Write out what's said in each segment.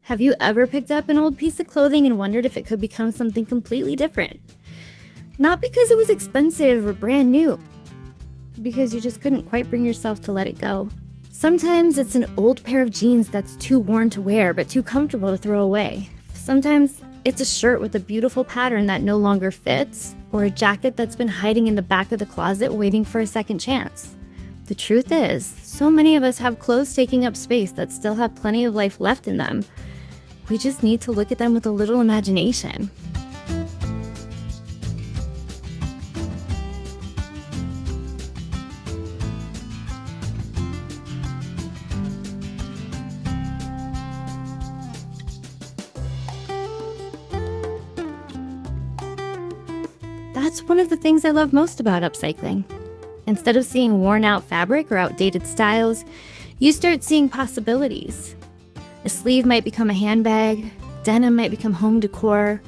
Have you ever picked up an old piece of clothing and wondered if it could become something completely different? Not because it was expensive or brand new, because you just couldn't quite bring yourself to let it go. Sometimes it's an old pair of jeans that's too worn to wear but too comfortable to throw away. Sometimes it's a shirt with a beautiful pattern that no longer fits, or a jacket that's been hiding in the back of the closet waiting for a second chance. The truth is, so many of us have clothes taking up space that still have plenty of life left in them. We just need to look at them with a little imagination. That's one of the things I love most about upcycling. Instead of seeing worn out fabric or outdated styles, you start seeing possibilities. A sleeve might become a handbag, denim might become home decor,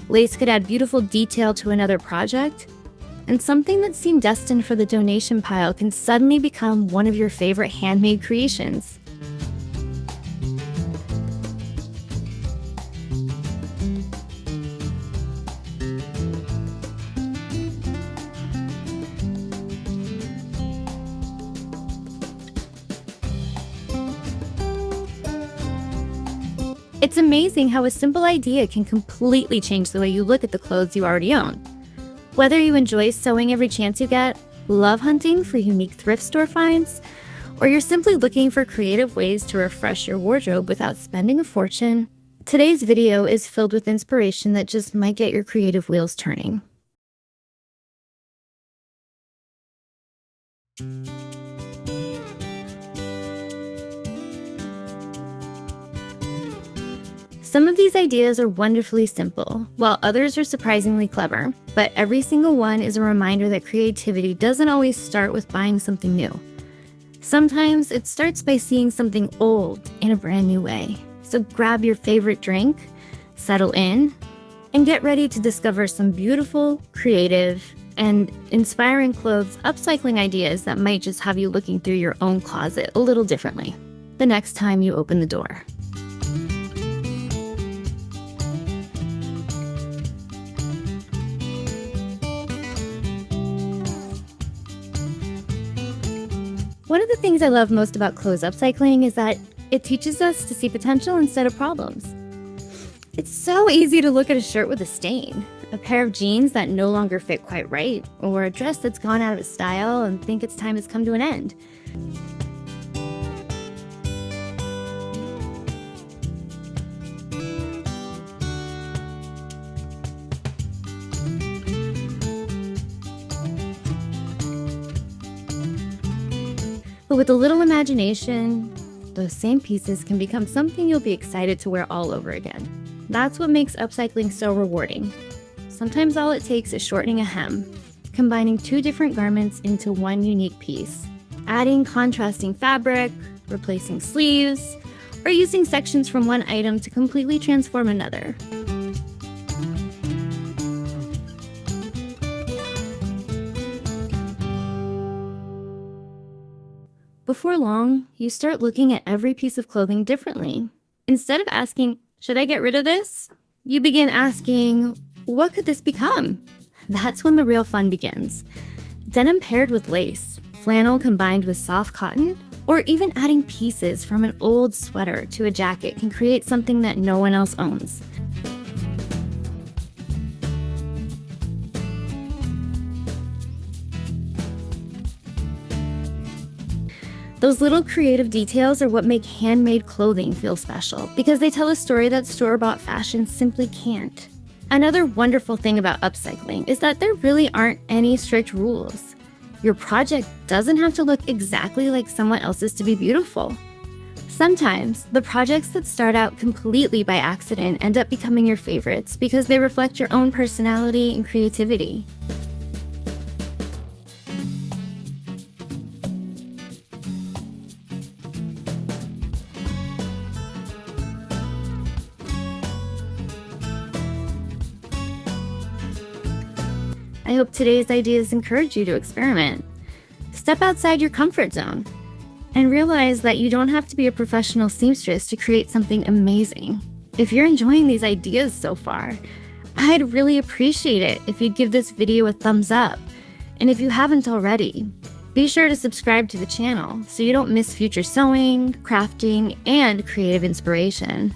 lace could add beautiful detail to another project, and something that seemed destined for the donation pile can suddenly become one of your favorite handmade creations. It's amazing how a simple idea can completely change the way you look at the clothes you already own. Whether you enjoy sewing every chance you get, love hunting for unique thrift store finds, or you're simply looking for creative ways to refresh your wardrobe without spending a fortune, today's video is filled with inspiration that just might get your creative wheels turning. Some of these ideas are wonderfully simple, while others are surprisingly clever, but every single one is a reminder that creativity doesn't always start with buying something new. Sometimes it starts by seeing something old in a brand new way. So grab your favorite drink, settle in, and get ready to discover some beautiful, creative, and inspiring clothes upcycling ideas that might just have you looking through your own closet a little differently the next time you open the door. One of the things I love most about clothes upcycling is that it teaches us to see potential instead of problems. It's so easy to look at a shirt with a stain, a pair of jeans that no longer fit quite right, or a dress that's gone out of style and think its time has come to an end. But with a little imagination, those same pieces can become something you'll be excited to wear all over again. That's what makes upcycling so rewarding. Sometimes all it takes is shortening a hem, combining two different garments into one unique piece, adding contrasting fabric, replacing sleeves, or using sections from one item to completely transform another. Before long, you start looking at every piece of clothing differently. Instead of asking, should I get rid of this? You begin asking, what could this become? That's when the real fun begins. Denim paired with lace, flannel combined with soft cotton, or even adding pieces from an old sweater to a jacket can create something that no one else owns. Those little creative details are what make handmade clothing feel special, because they tell a story that store-bought fashion simply can't. Another wonderful thing about upcycling is that there really aren't any strict rules. Your project doesn't have to look exactly like someone else's to be beautiful. Sometimes, the projects that start out completely by accident end up becoming your favorites because they reflect your own personality and creativity. I hope today's ideas encourage you to experiment. Step outside your comfort zone. and realize that you don't have to be a professional seamstress to create something amazing. If you're enjoying these ideas so far, I'd really appreciate it if you'd give this video a thumbs up. And if you haven't already, be sure to subscribe to the channel so you don't miss future sewing, crafting, and creative inspiration.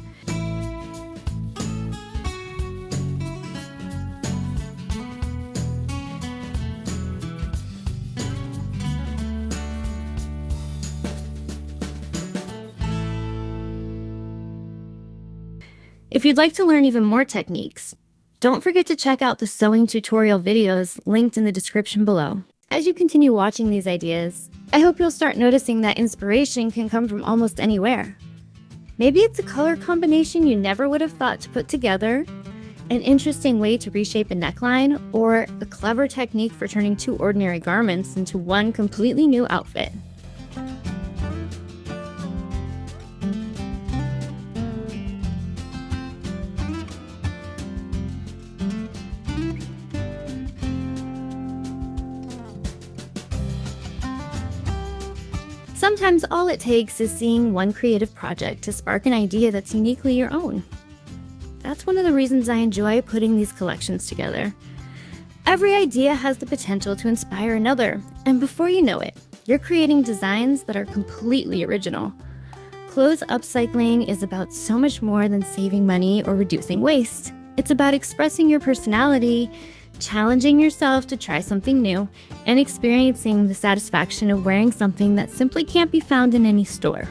If you'd like to learn even more techniques, don't forget to check out the sewing tutorial videos linked in the description below. As you continue watching these ideas, I hope you'll start noticing that inspiration can come from almost anywhere. Maybe it's a color combination you never would have thought to put together, an interesting way to reshape a neckline, or a clever technique for turning two ordinary garments into one completely new outfit. Sometimes all it takes is seeing one creative project to spark an idea that's uniquely your own. That's one of the reasons I enjoy putting these collections together. Every idea has the potential to inspire another, and before you know it, you're creating designs that are completely original. Clothes upcycling is about so much more than saving money or reducing waste. It's about expressing your personality, challenging yourself to try something new, and experiencing the satisfaction of wearing something that simply can't be found in any store.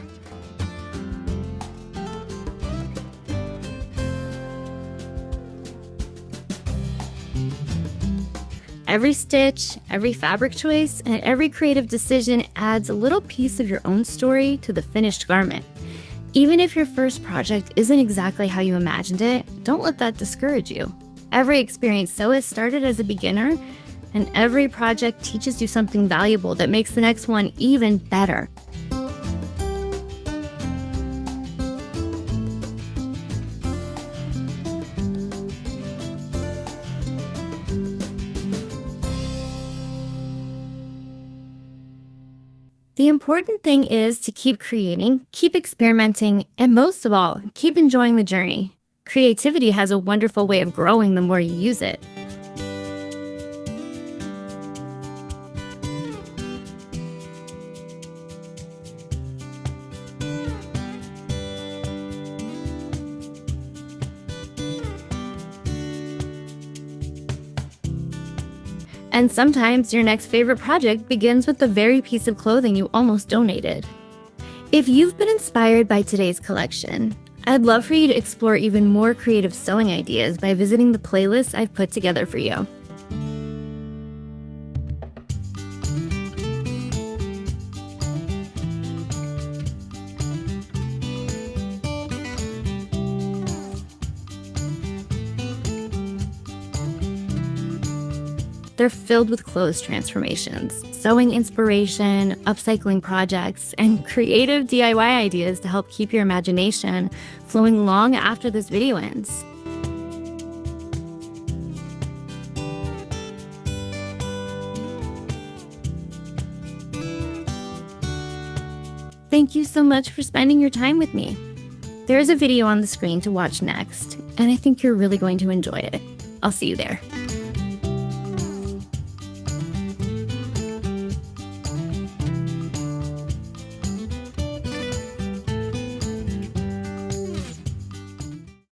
Every stitch, every fabric choice, and every creative decision adds a little piece of your own story to the finished garment. Even if your first project isn't exactly how you imagined it, don't let that discourage you. Every experienced sewist started as a beginner, and every project teaches you something valuable that makes the next one even better. The important thing is to keep creating, keep experimenting, and most of all, keep enjoying the journey. Creativity has a wonderful way of growing the more you use it. And sometimes your next favorite project begins with the very piece of clothing you almost donated. If you've been inspired by today's collection, I'd love for you to explore even more creative sewing ideas by visiting the playlist I've put together for you. They're filled with clothes transformations, sewing inspiration, upcycling projects, and creative DIY ideas to help keep your imagination flowing long after this video ends. Thank you so much for spending your time with me. There is a video on the screen to watch next, and I think you're really going to enjoy it. I'll see you there.